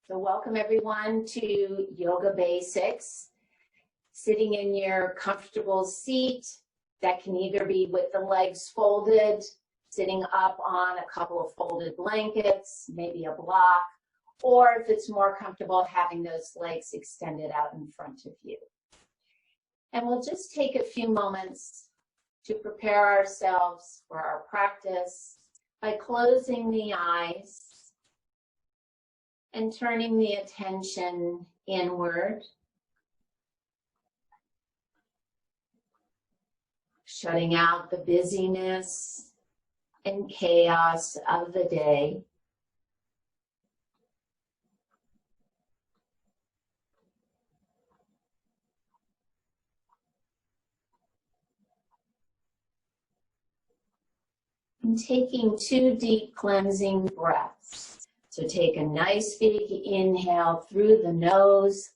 So welcome everyone to Yoga Basics. Sitting in your comfortable seat that can either be with the legs folded, sitting up on a couple of folded blankets, maybe a block, or if it's more comfortable, having those legs extended out in front of you. And we'll just take a few moments to prepare ourselves for our practice by closing the eyes and turning the attention inward, shutting out the busyness and chaos of the day. And taking 2 deep cleansing breaths. So take a nice big inhale through the nose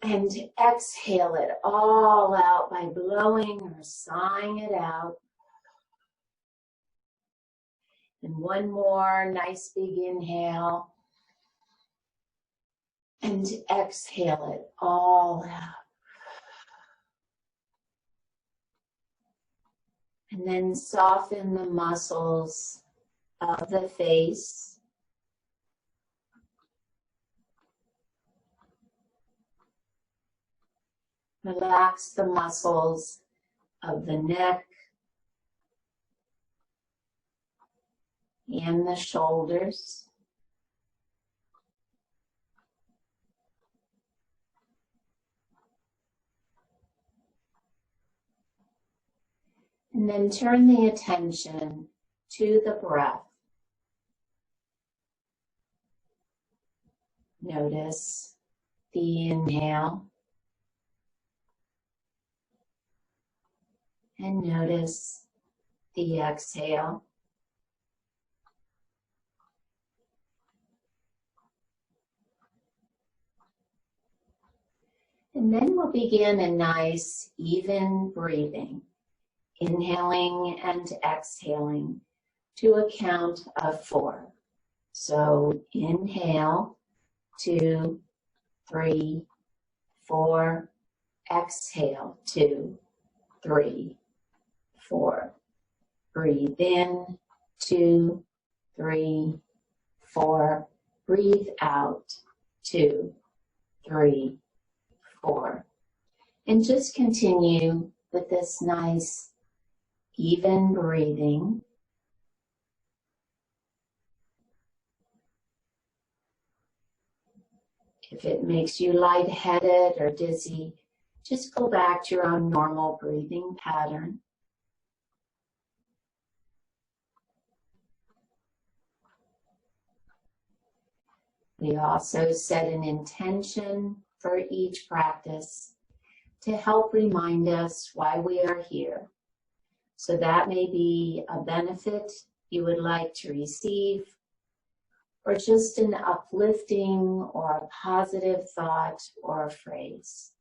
and exhale it all out by blowing or sighing it out. And one more nice big inhale and exhale it all out. And then soften the muscles of the face. Relax the muscles of the neck and the shoulders. And then turn the attention to the breath. Notice the inhale and notice the exhale. And then we'll begin a nice, even breathing, inhaling and exhaling to a count of 4. So inhale, 2, 3, 4, exhale, 2, 3, 4. Breathe in, 2, 3, 4. Breathe out, 2, 3, 4. And just continue with this nice, even breathing. If it makes you lightheaded or dizzy, just go back to your own normal breathing pattern. We also set an intention for each practice to help remind us why we are here. So that may be a benefit you would like to receive, or just an uplifting or a positive thought or a phrase.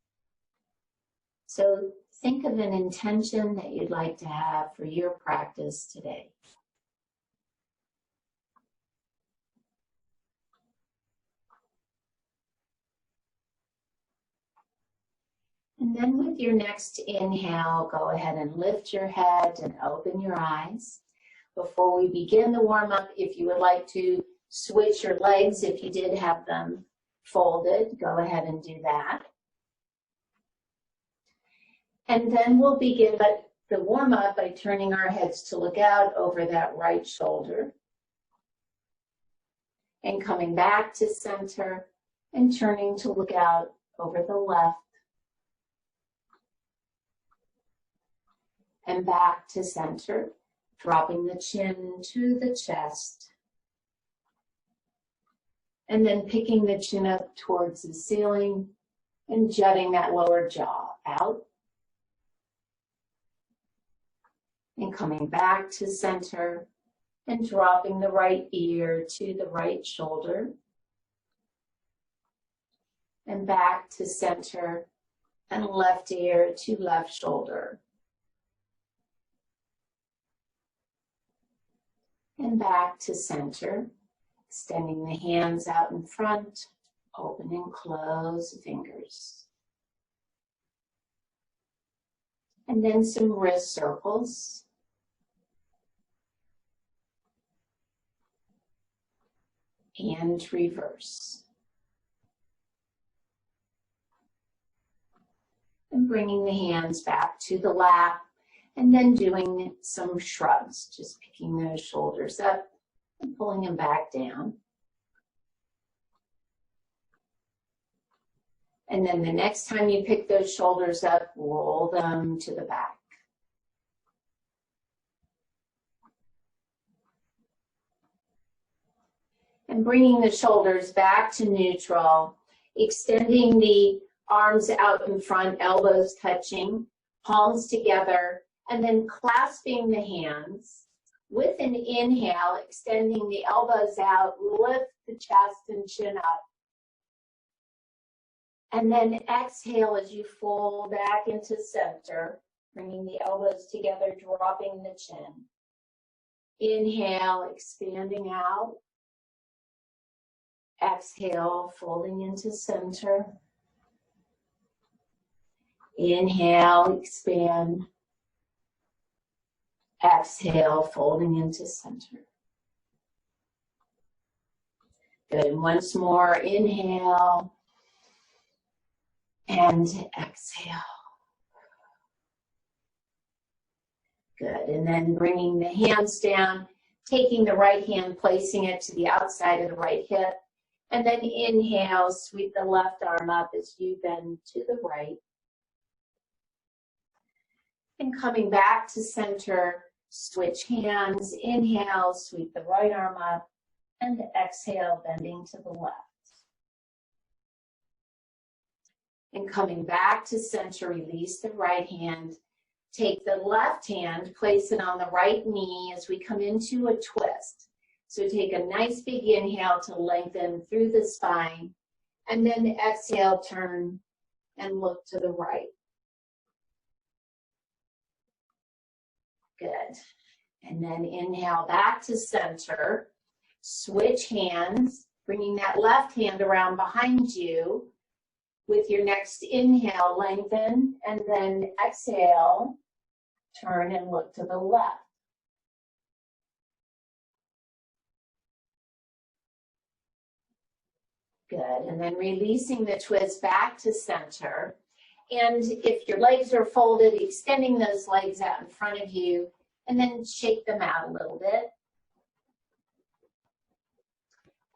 So think of an intention that you'd like to have for your practice today. And then with your next inhale, go ahead and lift your head and open your eyes. Before we begin the warm-up, if you would like to switch your legs, if you did have them folded, go ahead and do that. And then we'll begin the warm-up by turning our heads to look out over that right shoulder. And coming back to center and turning to look out over the left. And back to center, dropping the chin to the chest. And then picking the chin up towards the ceiling and jutting that lower jaw out. And coming back to center and dropping the right ear to the right shoulder. And back to center and left ear to left shoulder. And back to center. Extending the hands out in front, open and close the fingers. And then some wrist circles. And reverse. And bringing the hands back to the lap, and then doing some shrugs, just picking those shoulders up and pulling them back down. And then the next time you pick those shoulders up, roll them to the back. And bringing the shoulders back to neutral, extending the arms out in front, elbows touching, palms together, and then clasping the hands. With an inhale, extending the elbows out, lift the chest and chin up. And then exhale as you fold back into center, bringing the elbows together, dropping the chin. Inhale, expanding out. Exhale, folding into center. Inhale, expand. Exhale, folding into center. Good, and once more, inhale and exhale. Good, and then bringing the hands down, taking the right hand, placing it to the outside of the right hip, and then inhale, sweep the left arm up as you bend to the right. And coming back to center, switch hands, inhale, sweep the right arm up, and exhale, bending to the left. And coming back to center, release the right hand, take the left hand, place it on the right knee as we come into a twist. So take a nice big inhale to lengthen through the spine, and then exhale, turn and look to the right. Good. And then inhale back to center, switch hands, bringing that left hand around behind you. With your next inhale, lengthen, and then exhale, turn and look to the left. Good, and then releasing the twist back to center. And if your legs are folded, extending those legs out in front of you, and then shake them out a little bit.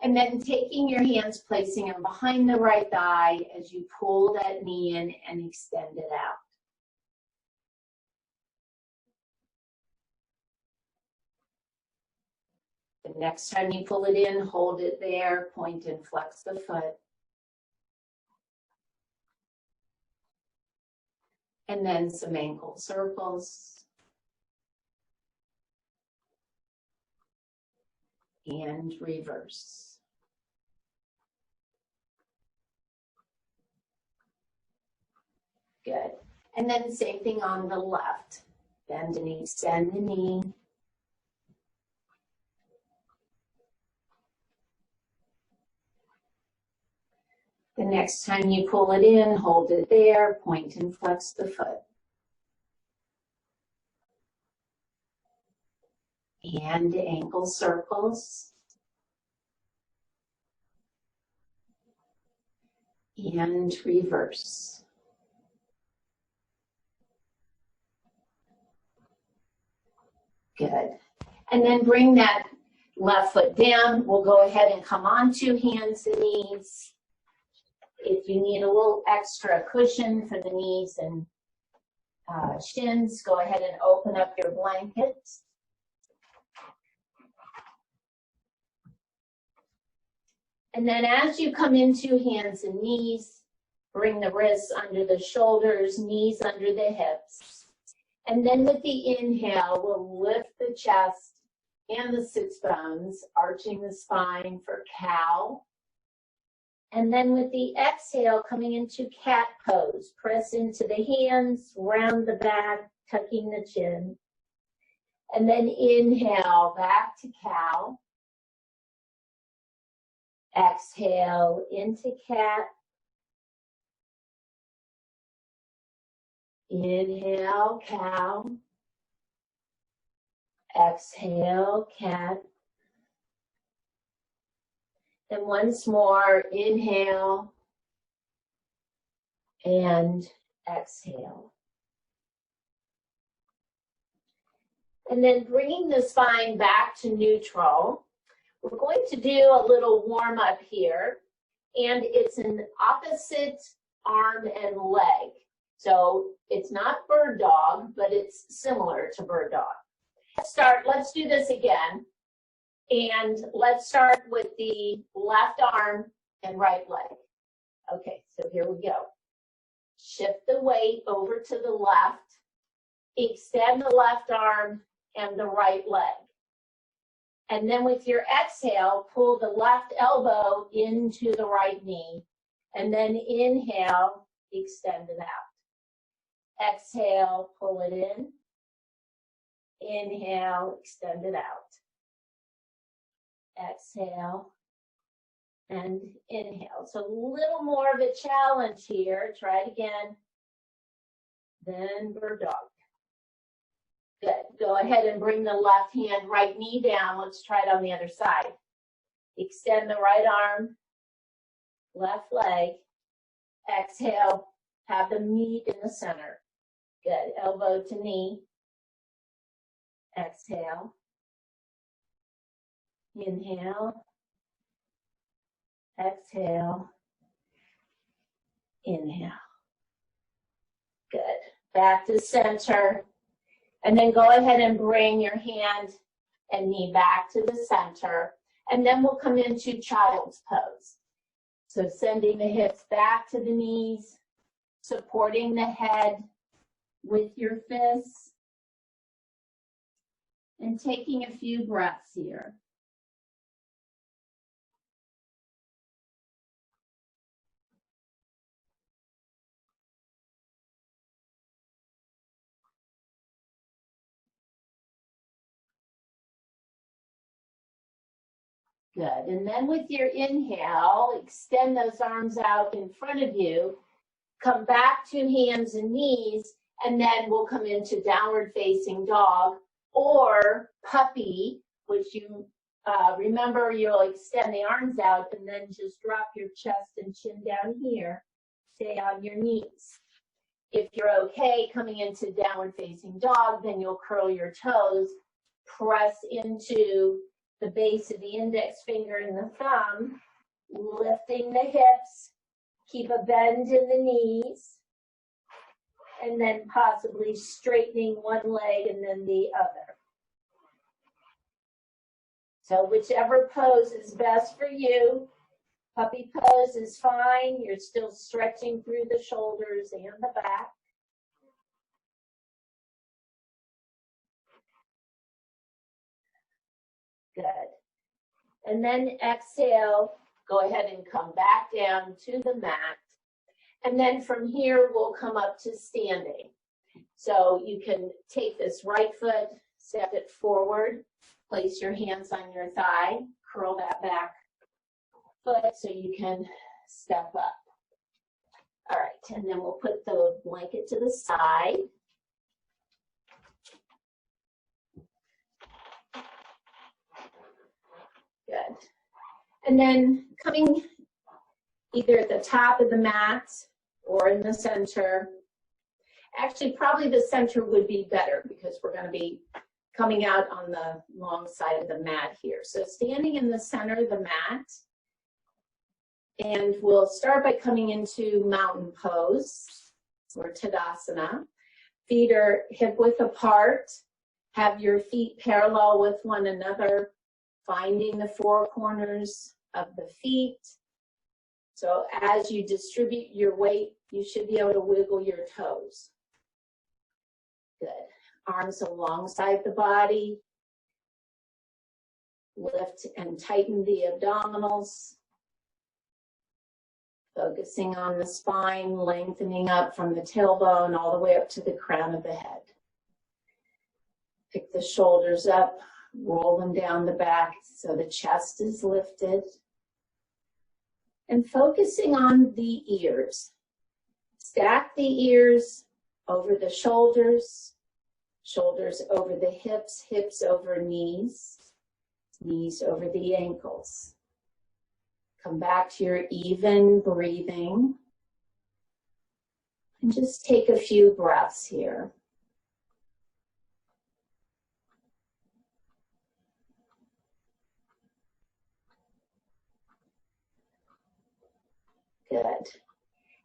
And then taking your hands, placing them behind the right thigh as you pull that knee in and extend it out. The next time you pull it in, hold it there, point and flex the foot. And then some ankle circles. And reverse. Good. And then same thing on the left. Bend and extend the knee. The next time you pull it in, hold it there, point and flex the foot. And ankle circles. And reverse. Good. And then bring that left foot down. We'll go ahead and come onto hands and knees. If you need a little extra cushion for the knees and shins, go ahead and open up your blanket. And then as you come into hands and knees, bring the wrists under the shoulders, knees under the hips. And then with the inhale, we'll lift the chest and the sits bones, arching the spine for cow. And then with the exhale, coming into cat pose, press into the hands, round the back, tucking the chin. And then inhale, back to cow. Exhale into cat. Inhale, cow. Exhale, cat. And once more, inhale and exhale. And then bringing the spine back to neutral, we're going to do a little warm up here, and it's an opposite arm and leg. So it's not bird dog, but it's similar to bird dog. Let's do this again. And let's start with the left arm and right leg. Okay, so here we go. Shift the weight over to the left. Extend the left arm and the right leg. And then with your exhale, pull the left elbow into the right knee. And then inhale, extend it out. Exhale, pull it in. Inhale, extend it out. Exhale and inhale. So a little more of a challenge here. Try it again. Then bird dog. Good. Go ahead and bring the left hand, right knee down. Let's try it on the other side. Extend the right arm, left leg. Exhale. Have the meat in the center. Good. Elbow to knee. Exhale. Inhale. Exhale. Inhale. Good. Back to center. And then go ahead and bring your hand and knee back to the center. And then we'll come into child's pose. So sending the hips back to the knees, supporting the head with your fists, and taking a few breaths here. Good. And then with your inhale, extend those arms out in front of you. Come back to hands and knees, and then we'll come into downward facing dog or puppy, which you remember you'll extend the arms out and then just drop your chest and chin down here. Stay on your knees. If you're okay coming into downward facing dog, then you'll curl your toes, press into the base of the index finger and the thumb, lifting the hips, keep a bend in the knees, and then possibly straightening one leg and then the other. So whichever pose is best for you. Puppy pose is fine. You're still stretching through the shoulders and the back. Good. And then exhale, go ahead and come back down to the mat. And then from here, we'll come up to standing. So you can take this right foot, step it forward, place your hands on your thigh, curl that back foot so you can step up. All right, and then we'll put the blanket to the side. Good. And then coming either at the top of the mat or in the center. Actually, probably the center would be better because we're going to be coming out on the long side of the mat here. So standing in the center of the mat, and we'll start by coming into mountain pose or Tadasana. Feet are hip width apart. Have your feet parallel with one another, finding the four corners of the feet. So as you distribute your weight, you should be able to wiggle your toes. Good. Arms alongside the body. Lift and tighten the abdominals. Focusing on the spine, lengthening up from the tailbone all the way up to the crown of the head. Pick the shoulders up, roll them down the back so the chest is lifted. And focusing on the ears. Stack the ears over the shoulders, shoulders over the hips, hips over knees, knees over the ankles. Come back to your even breathing. And just take a few breaths here. Good.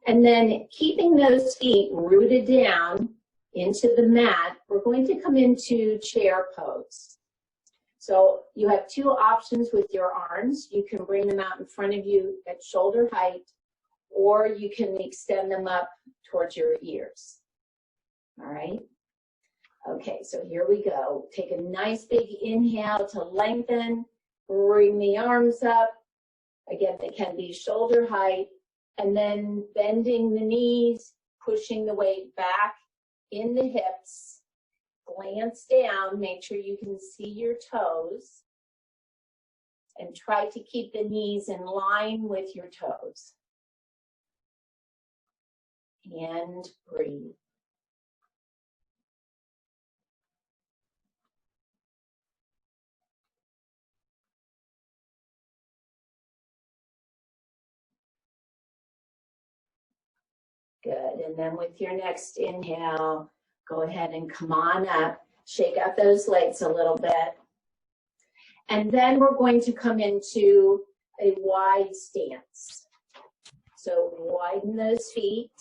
And then keeping those feet rooted down into the mat, we're going to come into chair pose. So you have two options with your arms. You can bring them out in front of you at shoulder height, or you can extend them up towards your ears. All right? Okay, so here we go. Take a nice big inhale to lengthen, bring the arms up. Again, they can be shoulder height, and then bending the knees, pushing the weight back in the hips. Glance down, make sure you can see your toes, and try to keep the knees in line with your toes. And breathe. Good, and then with your next inhale, go ahead and come on up. Shake out those legs a little bit. And then we're going to come into a wide stance. So widen those feet.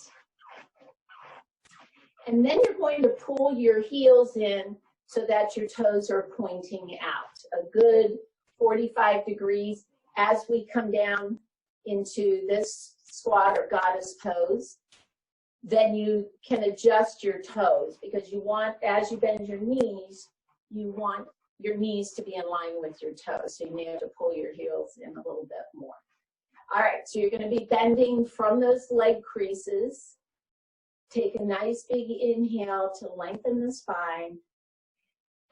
And then you're going to pull your heels in so that your toes are pointing out. A good 45 degrees as we come down into this squat or goddess pose. Then you can adjust your toes, because you want, as you bend your knees, you want your knees to be in line with your toes. So you may have to pull your heels in a little bit more. All right, so you're going to be bending from those leg creases. Take a nice big inhale to lengthen the spine.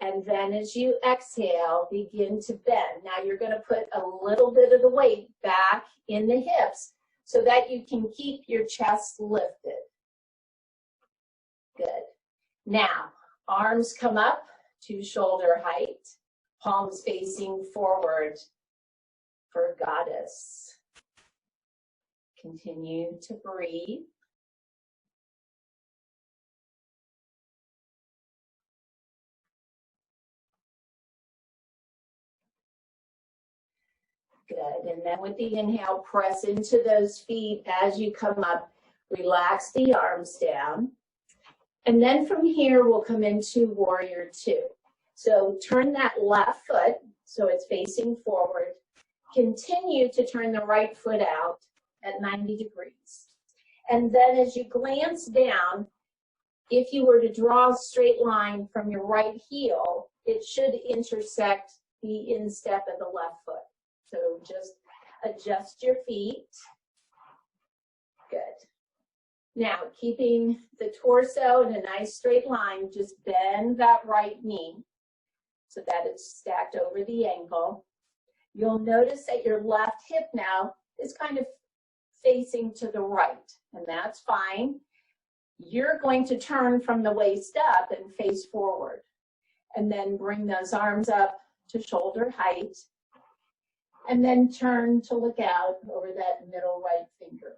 And then as you exhale, begin to bend. Now you're going to put a little bit of the weight back in the hips so that you can keep your chest lifted. Good. Now, arms come up to shoulder height, palms facing forward for goddess. Continue to breathe. Good, and then with the inhale, press into those feet as you come up. Relax the arms down. And then from here, we'll come into warrior two. So turn that left foot so it's facing forward. Continue to turn the right foot out at 90 degrees. And then as you glance down, if you were to draw a straight line from your right heel, it should intersect the instep of the left foot. So just adjust your feet. Good. Now, keeping the torso in a nice straight line, just bend that right knee so that it's stacked over the ankle. You'll notice that your left hip now is kind of facing to the right, and that's fine. You're going to turn from the waist up and face forward, and then bring those arms up to shoulder height, and then turn to look out over that middle right finger.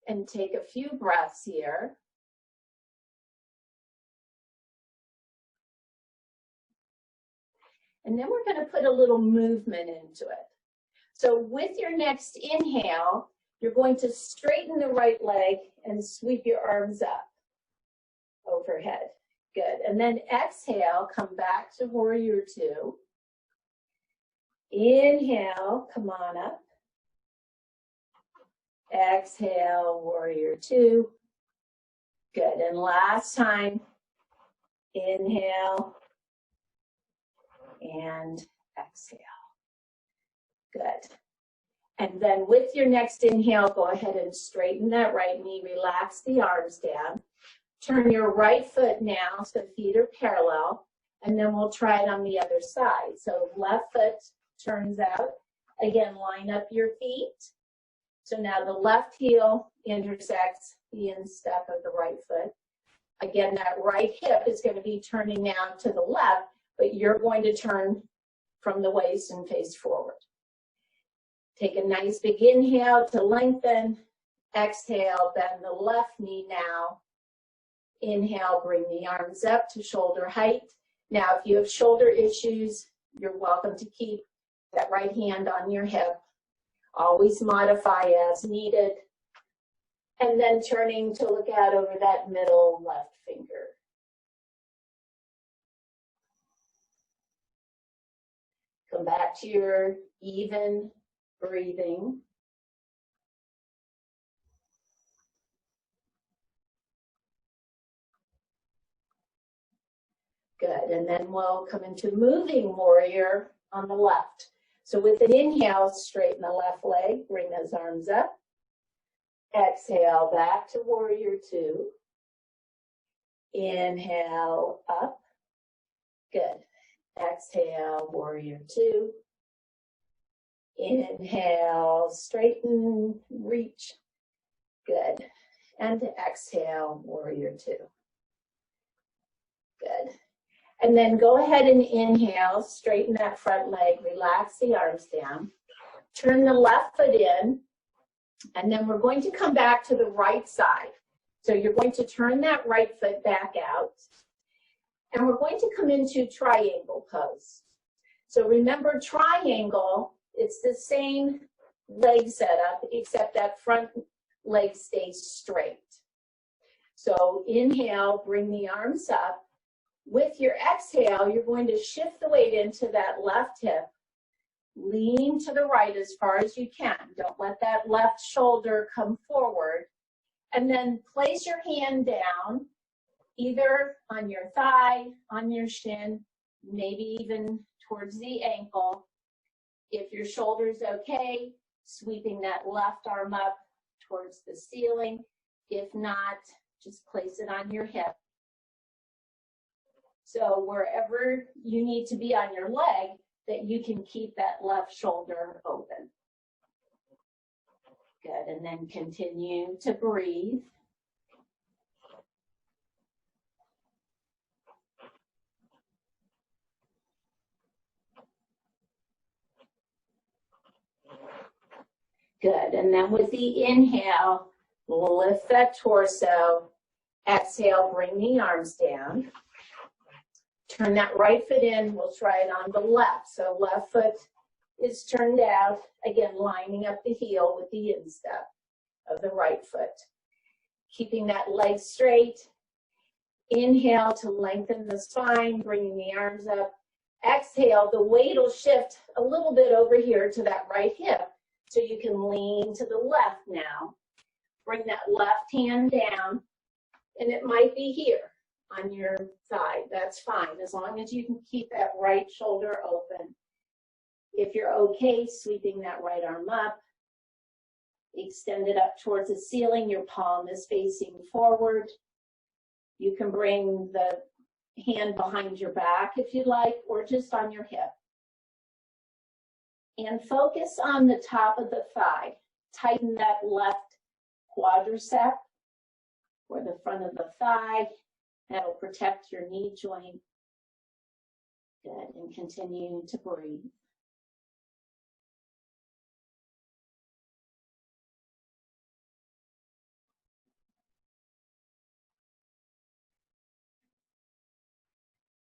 And take a few breaths here. And then we're going to put a little movement into it. So with your next inhale, you're going to straighten the right leg and sweep your arms up overhead. Good. And then exhale, come back to warrior two. Inhale, come on up. Exhale, warrior two. Good, and last time, inhale and exhale. Good. And then with your next inhale, go ahead and straighten that right knee, relax the arms down. Turn your right foot now so feet are parallel, and then we'll try it on the other side. So left foot turns out, Again, line up your feet. So now the left heel intersects the instep of the right foot. Again, that right hip is going to be turning now to the left, but you're going to turn from the waist and face forward. Take a nice big inhale to lengthen. Exhale, bend the left knee now. Inhale, bring the arms up to shoulder height. Now, if you have shoulder issues, you're welcome to keep that right hand on your hip. Always modify as needed. And then turning to look out over that middle left finger. Come back to your even breathing. Good, and then we'll come into moving warrior on the left. So with an inhale, straighten the left leg, bring those arms up. Exhale, back to warrior two. Inhale, up. Good. Exhale, warrior two. Inhale, straighten, reach. Good. And exhale, warrior two. Good. And then go ahead and inhale, straighten that front leg, relax the arms down. Turn the left foot in, and then we're going to come back to the right side. So you're going to turn that right foot back out, and we're going to come into triangle pose. So remember, triangle, it's the same leg setup, except that front leg stays straight. So inhale, bring the arms up. With your exhale, you're going to shift the weight into that left hip. Lean to the right as far as you can. Don't let that left shoulder come forward. And then place your hand down, either on your thigh, on your shin, maybe even towards the ankle. If your shoulder's okay, sweeping that left arm up towards the ceiling. If not, just place it on your hip. So wherever you need to be on your leg, that you can keep that left shoulder open. Good, and then continue to breathe. Good, and then with the inhale, lift that torso. Exhale, bring the arms down. Turn that right foot in, we'll try it on the left. So left foot is turned out, again, lining up the heel with the instep of the right foot. Keeping that leg straight. Inhale to lengthen the spine, bringing the arms up. Exhale, the weight will shift a little bit over here to that right hip, so you can lean to the left now. Bring that left hand down, and it might be here on your thigh. That's fine, as long as you can keep that right shoulder open. If you're okay, sweeping that right arm up, extend it up towards the ceiling, your palm is facing forward. You can bring the hand behind your back if you like, or just on your hip. And focus on the top of the thigh. Tighten that left quadricep or the front of the thigh. That'll protect your knee joint. Good, and continue to breathe.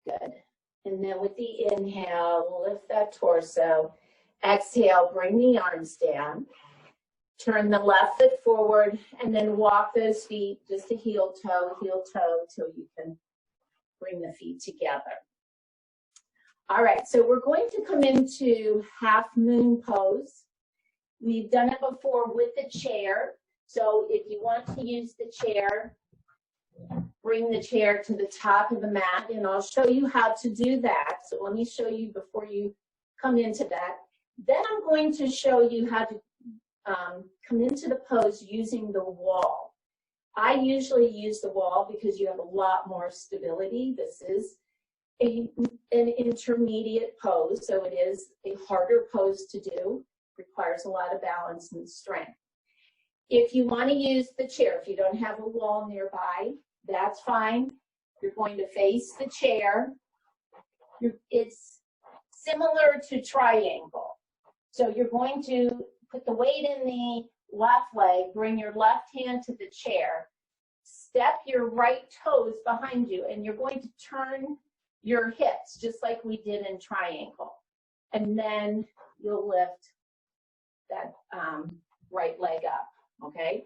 Good, and then with the inhale, lift that torso. Exhale, bring the arms down. Turn the left foot forward, and then walk those feet just a heel toe, till you can bring the feet together. All right, so we're going to come into half moon pose. We've done it before with the chair. So if you want to use the chair, bring the chair to the top of the mat, and I'll show you how to do that. So let me show you before you come into that. Then I'm going to show you how to come into the pose using the wall. I usually use the wall because you have a lot more stability. This is an intermediate pose, so it is a harder pose to do. requires a lot of balance and strength. If you want to use the chair, if you don't have a wall nearby, that's fine. You're going to face the chair. It's similar to triangle. So you're going to put the weight in the left leg, bring your left hand to the chair, step your right toes behind you, and you're going to turn your hips just like we did in triangle. And then you'll lift that right leg up, okay?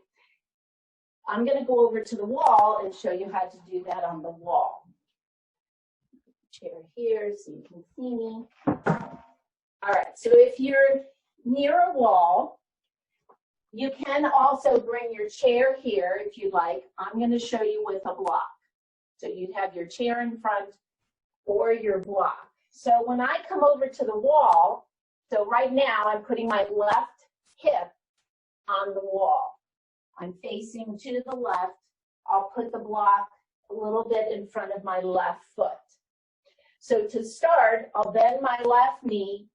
I'm going to go over to the wall and show you how to do that on the wall. Chair here so you can see me. All right, so if you're near a wall, you can also bring your chair here if you like. I'm going to show you with a block. So you'd have your chair in front or your block. So when I come over to the wall, so right now I'm putting my left hip on the wall. I'm facing to the left. I'll put the block a little bit in front of my left foot. So to start, I'll bend my left knee,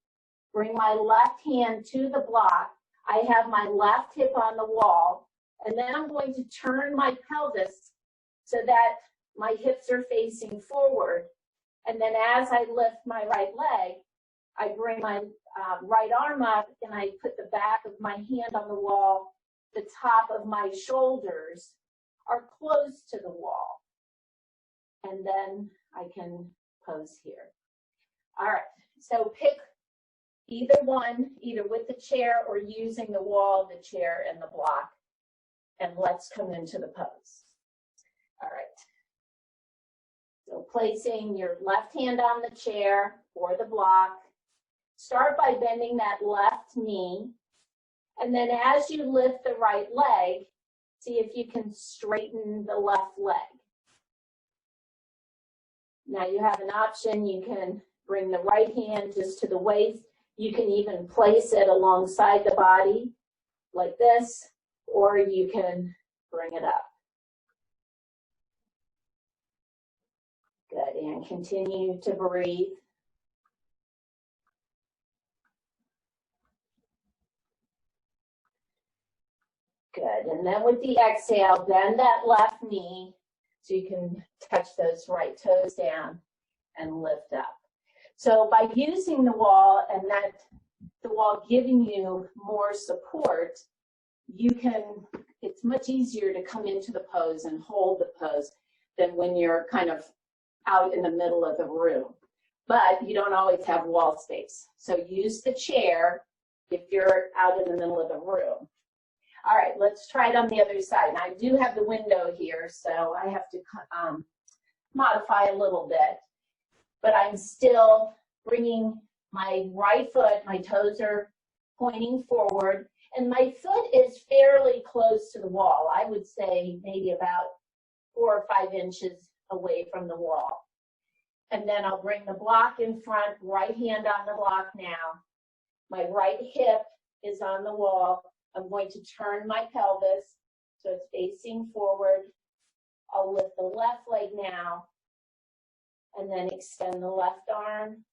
bring my left hand to the block. I have my left hip on the wall, and then I'm going to turn my pelvis so that my hips are facing forward. And then as I lift my right leg, I bring my right arm up and I put the back of my hand on the wall. The top of my shoulders are close to the wall. And then I can pose here. All right, so pick either one, either with the chair or using the wall, the chair, and the block. And let's come into the pose. All right. So placing your left hand on the chair or the block. Start by bending that left knee. And then as you lift the right leg, see if you can straighten the left leg. Now you have an option. You can bring the right hand just to the waist. You can even place it alongside the body like this, or you can bring it up. Good, and continue to breathe. Good, and then with the exhale, bend that left knee so you can touch those right toes down and lift up. So by using the wall and the wall giving you more support, it's much easier to come into the pose and hold the pose than when you're kind of out in the middle of the room. But you don't always have wall space. So use the chair if you're out in the middle of the room. All right, let's try it on the other side. Now, I do have the window here, so I have to modify a little bit. But I'm still bringing my right foot, my toes are pointing forward, and my foot is fairly close to the wall. I would say maybe about 4 or 5 inches away from the wall. And then I'll bring the block in front, right hand on the block now. My right hip is on the wall. I'm going to turn my pelvis so it's facing forward. I'll lift the left leg now and then extend the left arm.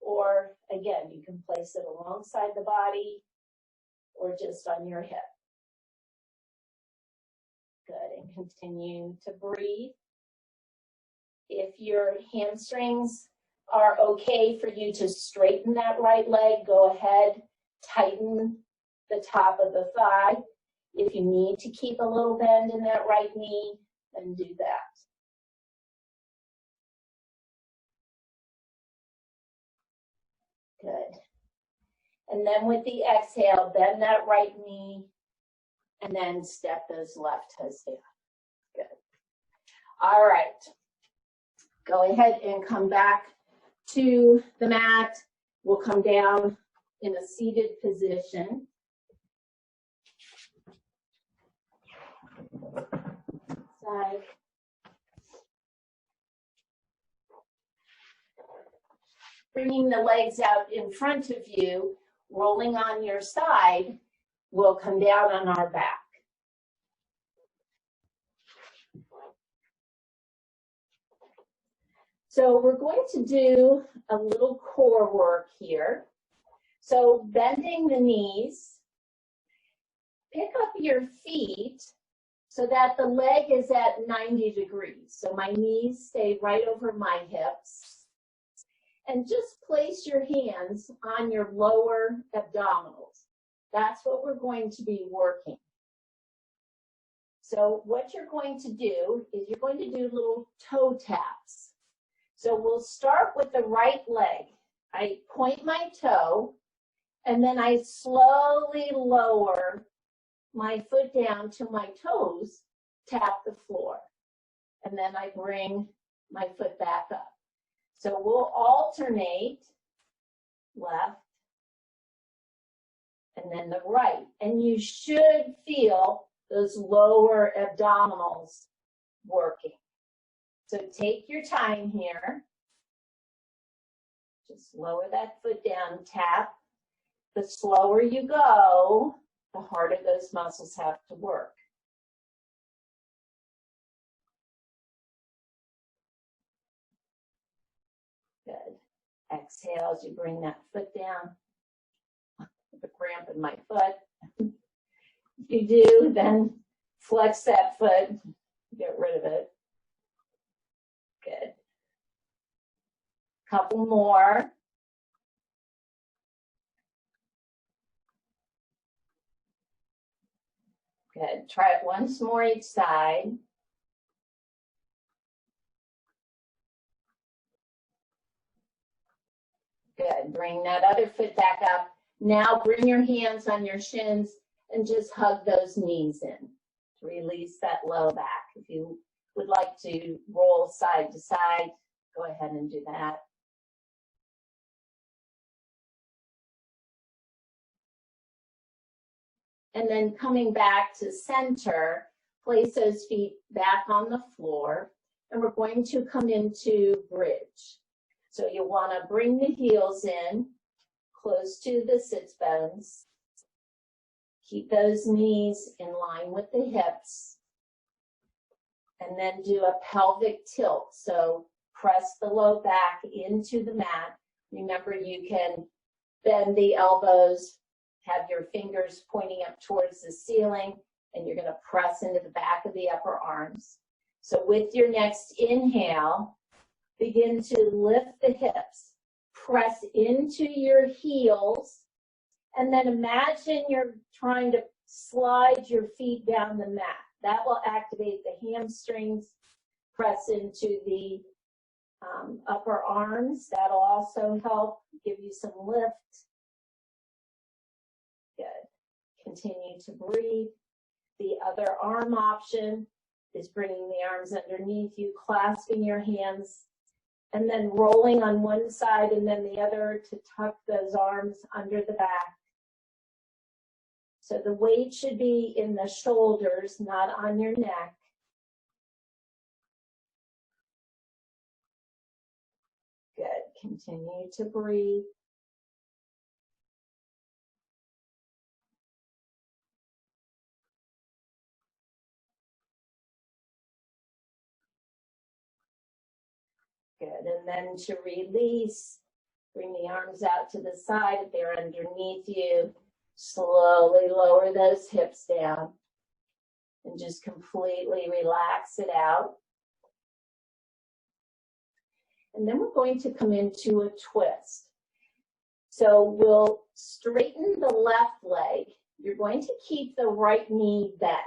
Or again, you can place it alongside the body or just on your hip. Good, and continue to breathe. If your hamstrings are okay for you to straighten that right leg, go ahead, tighten the top of the thigh. If you need to keep a little bend in that right knee, then do that. Good. And then with the exhale, bend that right knee and then step those left toes down. Good. All right. Go ahead and come back to the mat. We'll come down in a seated position. Side. Bringing the legs out in front of you, rolling on your side, we'll come down on our back. So we're going to do a little core work here. So bending the knees, pick up your feet so that the leg is at 90 degrees. So my knees stay right over my hips. And just place your hands on your lower abdominals. That's what we're going to be working. So what you're going to do is you're going to do little toe taps. So we'll start with the right leg. I point my toe, and then I slowly lower my foot down to my toes, tap the floor. And then I bring my foot back up. So we'll alternate left and then the right. And you should feel those lower abdominals working. So take your time here. Just lower that foot down, tap. The slower you go, the harder those muscles have to work. Good. Exhale as you bring that foot down. The cramp in my foot. If you do, then flex that foot, get rid of it. Good. Couple more. Good. Try it once more each side. Good. Bring that other foot back up. Now bring your hands on your shins and just hug those knees in to release that low back. If you would like to roll side to side, go ahead and do that. And then coming back to center, place those feet back on the floor, and we're going to come into bridge. So you want to bring the heels in, close to the sits bones. Keep those knees in line with the hips. And then do a pelvic tilt. So press the low back into the mat. Remember, you can bend the elbows, have your fingers pointing up towards the ceiling, and you're going to press into the back of the upper arms. So with your next inhale, begin to lift the hips. Press into your heels, and then imagine you're trying to slide your feet down the mat. That will activate the hamstrings. Press into the upper arms. That'll also help give you some lift. Good. Continue to breathe. The other arm option is bringing the arms underneath you, clasping your hands, and then rolling on one side and then the other to tuck those arms under the back. So the weight should be in the shoulders, not on your neck. Good. Continue to breathe. Good. And then to release, bring the arms out to the side if they're underneath you. Slowly lower those hips down and just completely relax it out. And then we're going to come into a twist. So we'll straighten the left leg. You're going to keep the right knee bent.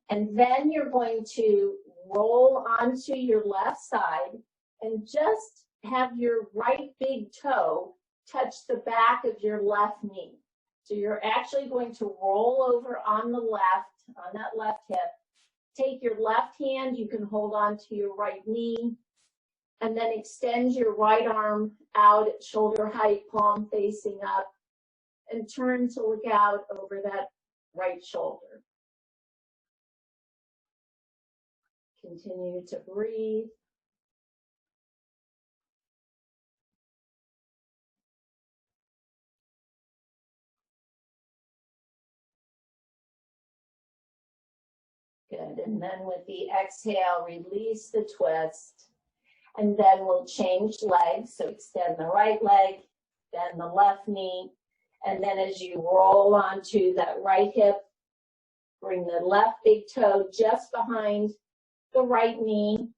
And then you're going to roll onto your left side and just have your right big toe touch the back of your left knee. So you're actually going to roll over on the left, on that left hip. Take your left hand, you can hold on to your right knee, and then extend your right arm out at shoulder height, palm facing up, and turn to look out over that right shoulder. Continue to breathe. Good, and then with the exhale, release the twist, and then we'll change legs. So extend the right leg, bend the left knee, and then as you roll onto that right hip, bring the left big toe just behind the right knee,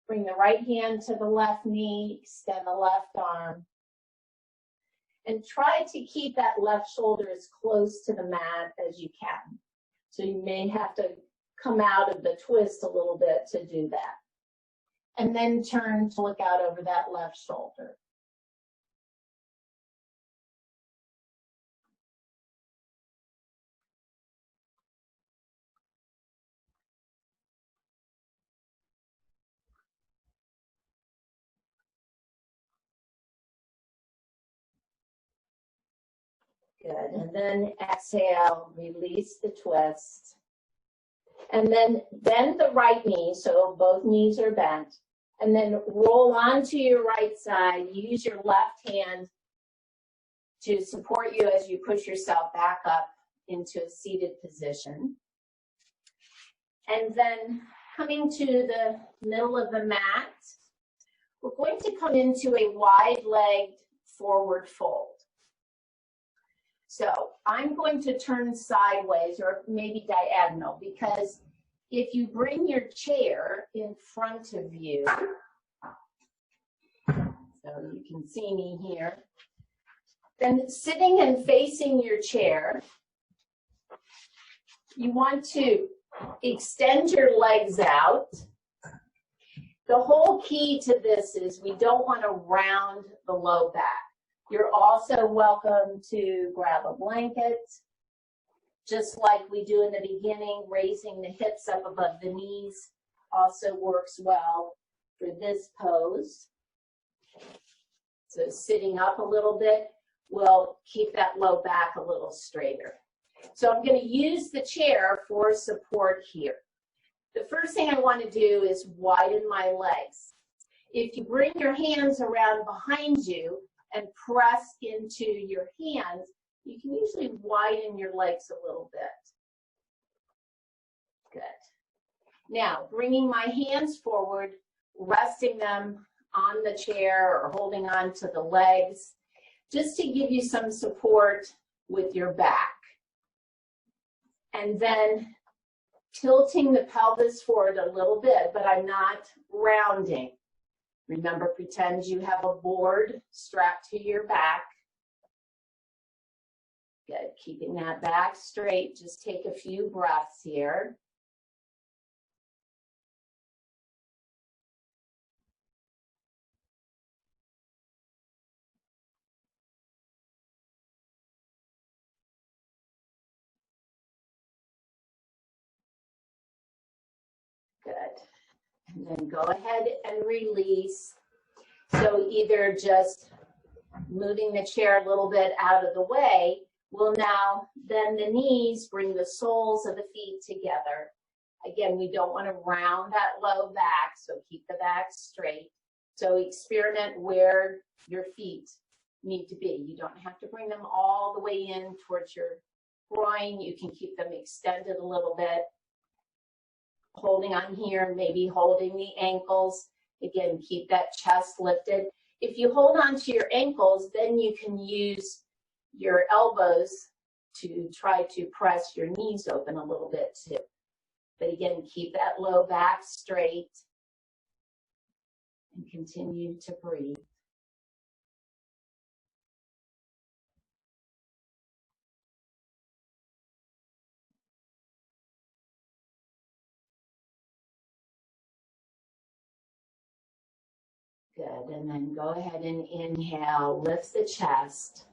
bring the right hand to the left knee, extend the left arm, and try to keep that left shoulder as close to the mat as you can. So you may have to come out of the twist a little bit to do that. And then turn to look out over that left shoulder. Good, and then exhale, release the twist. And then bend the right knee, so both knees are bent. And then roll onto your right side. Use your left hand to support you as you push yourself back up into a seated position. And then coming to the middle of the mat, we're going to come into a wide-legged forward fold. So I'm going to turn sideways or maybe diagonal, because if you bring your chair in front of you, so you can see me here, then sitting and facing your chair, you want to extend your legs out. The whole key to this is we don't want to round the low back. You're also welcome to grab a blanket, just like we do in the beginning. Raising the hips up above the knees also works well for this pose. So sitting up a little bit will keep that low back a little straighter. So I'm going to use the chair for support here. The first thing I want to do is widen my legs. If you bring your hands around behind you and press into your hands, you can usually widen your legs a little bit. Good. Now, bringing my hands forward, resting them on the chair or holding on to the legs, just to give you some support with your back. And then tilting the pelvis forward a little bit, but I'm not rounding. Remember, pretend you have a board strapped to your back. Good, keeping that back straight. Just take a few breaths here. Good. And then go ahead and release. So either just moving the chair a little bit out of the way will now bend the knees, bring the soles of the feet together. Again, we don't want to round that low back, so keep the back straight. So experiment where your feet need to be. You don't have to bring them all the way in towards your groin. You can keep them extended a little bit. Holding on here, maybe holding the ankles. Again, keep that chest lifted. If you hold on to your ankles, then you can use your elbows to try to press your knees open a little bit too. But again, keep that low back straight and continue to breathe. Good, and then go ahead and inhale, lift the chest.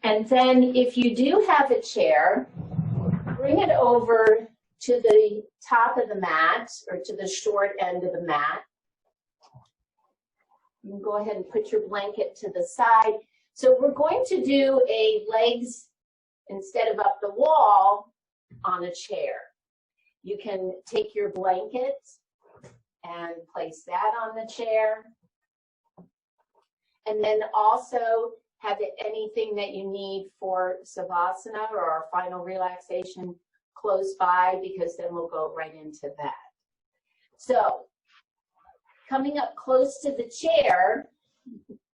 And then if you do have a chair, bring it over to the top of the mat or to the short end of the mat. You can go ahead and put your blanket to the side. So we're going to do a legs instead of up the wall on a chair. You can take your blanket and place that on the chair. And then also have anything that you need for Savasana or our final relaxation close by, because then we'll go right into that. So coming up close to the chair,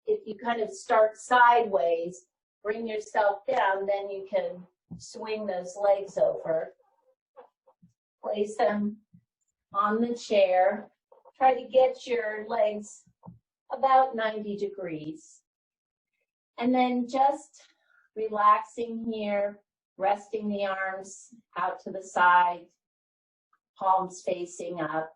if you kind of start sideways, bring yourself down, then you can swing those legs over. Place them on the chair. Try to get your legs about 90 degrees. And then just relaxing here, resting the arms out to the side, palms facing up.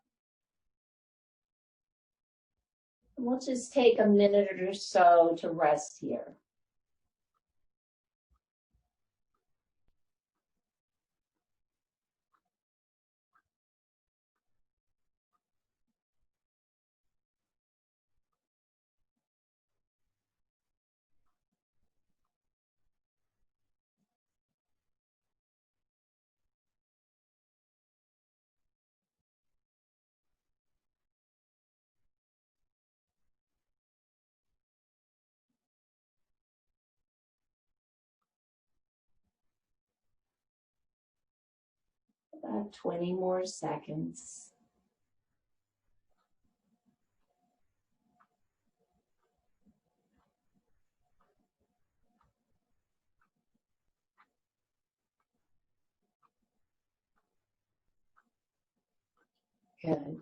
And we'll just take a minute or so to rest here. About 20 more seconds. Good.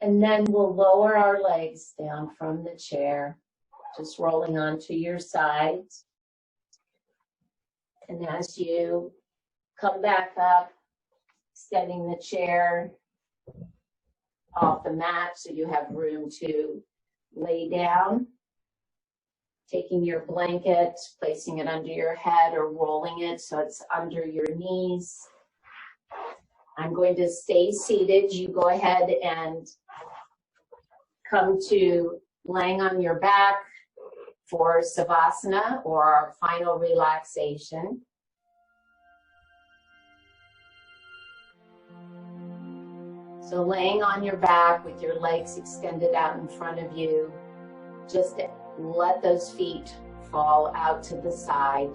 And then we'll lower our legs down from the chair, just rolling onto your sides. And as you come back up, extending the chair off the mat so you have room to lay down. Taking your blanket, placing it under your head or rolling it so it's under your knees. I'm going to stay seated. You go ahead and come to laying on your back for Savasana, or our final relaxation. So laying on your back with your legs extended out in front of you, just let those feet fall out to the side.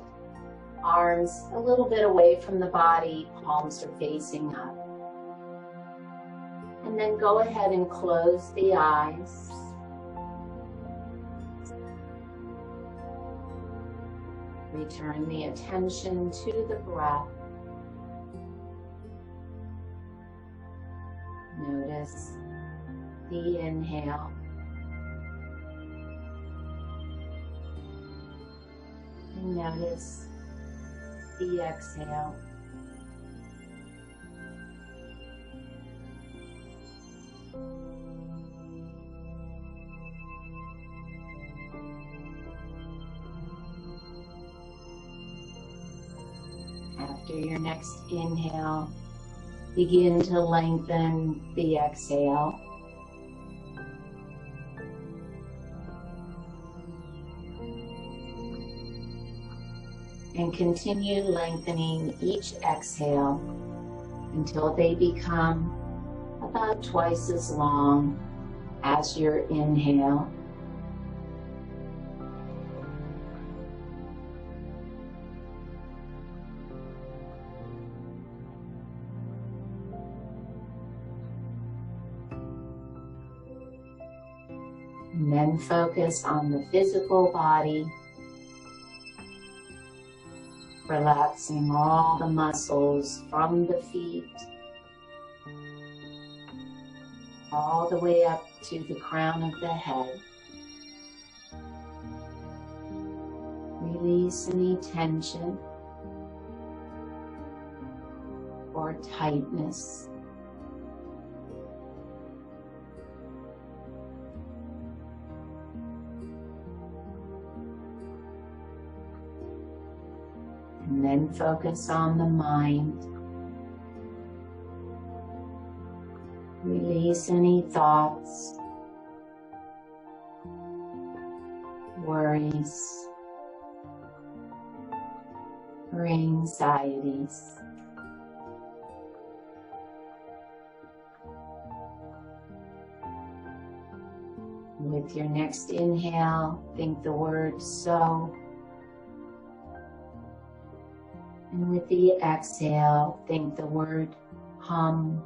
Arms a little bit away from the body, palms are facing up. And then go ahead and close the eyes. Return the attention to the breath. Notice the inhale. And notice the exhale. After your next inhale, begin to lengthen the exhale. And continue lengthening each exhale until they become about twice as long as your inhale. And then focus on the physical body, relaxing all the muscles from the feet all the way up to the crown of the head. Release any tension or tightness. And then focus on the mind. Release any thoughts, worries, or anxieties. With your next inhale, think the word so. And with the exhale, think the word hum,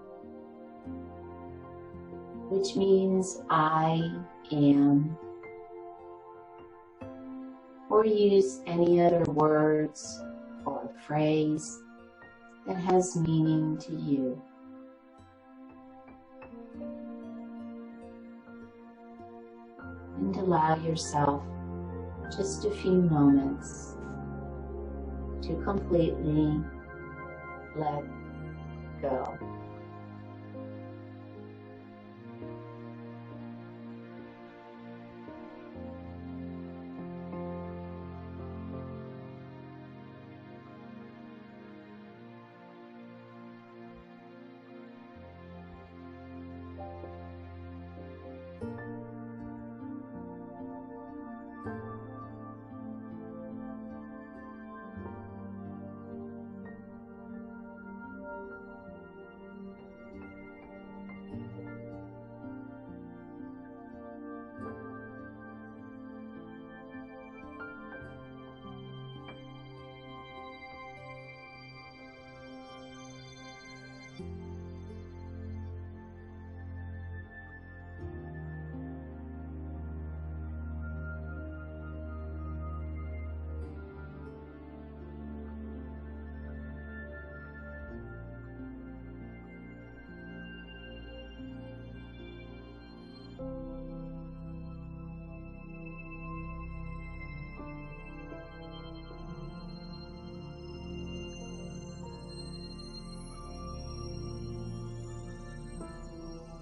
which means I am. or use any other words or phrase that has meaning to you. And allow yourself just a few moments to completely let go.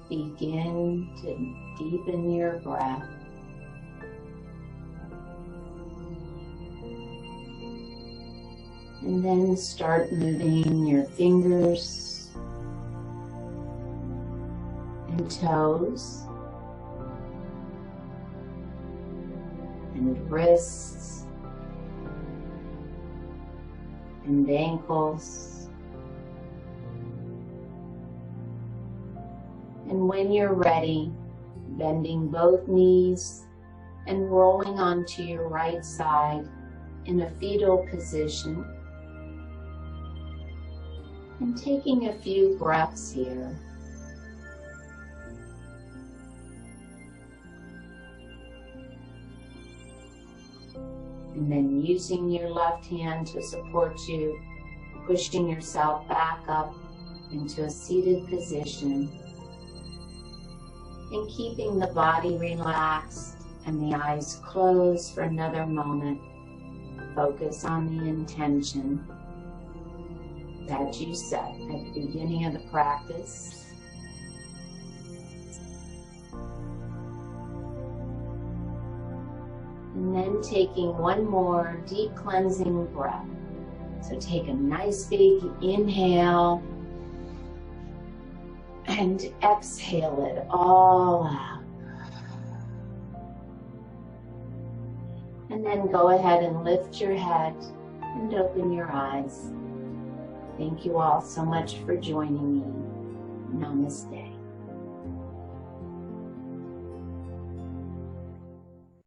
Begin to deepen your breath. And then start moving your fingers and toes and wrists and ankles. And when you're ready, bending both knees and rolling onto your right side in a fetal position. And taking a few breaths here. And then using your left hand to support you, pushing yourself back up into a seated position. And keeping the body relaxed and the eyes closed for another moment. Focus on the intention that you set at the beginning of the practice. And then taking one more deep cleansing breath. So take a nice big inhale and exhale it all out. And then go ahead and lift your head and open your eyes. Thank you all so much for joining me. Namaste.